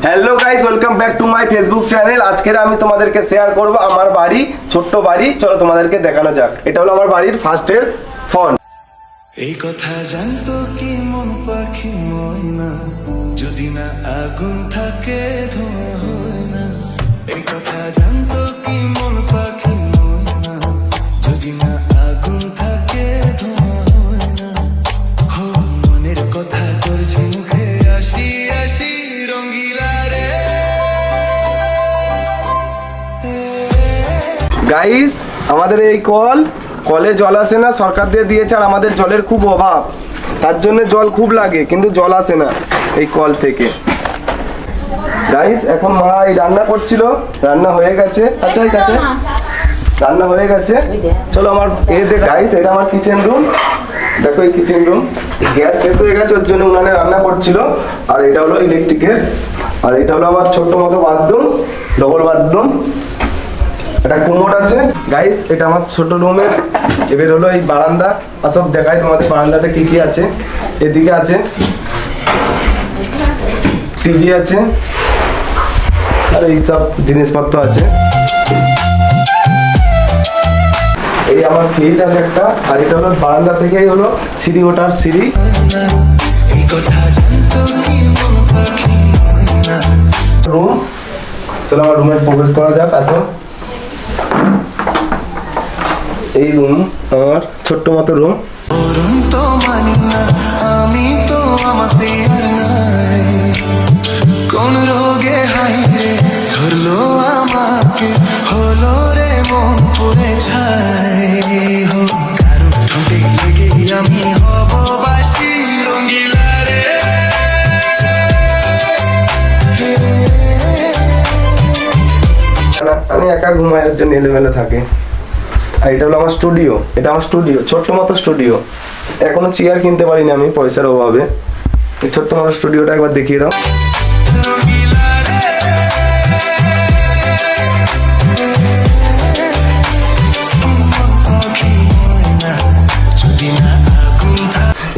Hello guys, welcome back to my Facebook channel. আজকের আমি তোমাদেরকে শেয়ার করব আমার বাড়ি, ছোট্ট বাড়ি। চলো তোমাদেরকে দেখানো যাক। এটা হলো আমার বাড়ির ফার্স্টের ফন্ট। এই কথা জানতো কি মন পাখি ময়না, যদি না আগুন থাকে ধোঁয়া হয় না। এই কথা জানতো কি মন পাখি ময়না, যদি না আগুন থাকে ধোঁয়া হয় না। হো মনের কথা করছি মুখে, আসি আসি রঙ্গিলা রে। গাইস, আমাদের এই কলে জল আসে না, সরকার দিয়ে দিয়েছে। আর আমাদের জলের খুব অভাব, তার জন্য জল খুব লাগে, কিন্তু জল আসে না এই কল থেকে। গাইস, এখন মা এই রান্না করছিল, রান্না হয়ে গেছে। আচ্ছা, এই কাছে রান্না হয়ে গেছে। চলো আমার গাইস, এটা আমার কিচেন রুম। দেখো এই কিচেন রুম, গ্যাস শেষ হয়ে গেছে, ওর জন্য উনানে রান্না করছিল। আর এটা হলো ইলেকট্রিকের। আর এটা হলো আমার ছোট্ট মতো বাথরুম, ডবল বাথরুম। একটা কুমোড আছে। গাইস, এটা আমার ছোট রুমের। এবার হলো এই বারান্দা। সব দেখাই তোমাদের বারান্দাতে কি কি আছে। এদিকে আছে টিভি আছে, আর এইসব জিনিসপত্র আছে। এই আমার ফ্রিজ আছে একটা। আর এটা হলো বারান্দা থেকেই হলো সিঁড়ি, ওঠার সিঁড়ি। রুম। চলো আমার রুমে প্রবেশ করা যাক, আসো। এই রুম আমার ছোট্ট মতো রুম। তো মানি না আমি, তো আমাতে আর নাই। কোন রোগে হাই রে ধরলো আমাকে, হলো রে মন পুরে ছাই। হো কারো ঠোঁটে লেগে আমি হব বাসি রঙ্গিলা রে। আমি একা ঘুমাই, এর জন্য এলোমেলো থাকে। আর এটা হলো আমার স্টুডিও। এটা আমার স্টুডিও, ছোট্ট মতো স্টুডিও। এখনো চেয়ার কিনতে পারিনি আমি পয়সার অভাবে। এই ছোট্ট মতো স্টুডিওটা একবার দেখিয়ে দাও।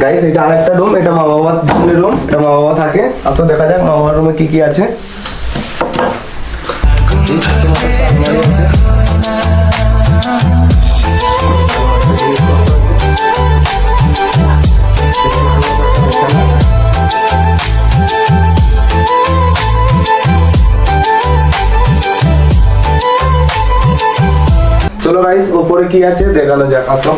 গাইস, এটা আরেকটা রুম। এটা মা বাবার রুম। এটা মা বাবা থাকে। আসো দেখা যাক মা বাবার রুমে কি কি আছে। চলো গাইস, উপরে কি আছে দেখানো যাক, আসো।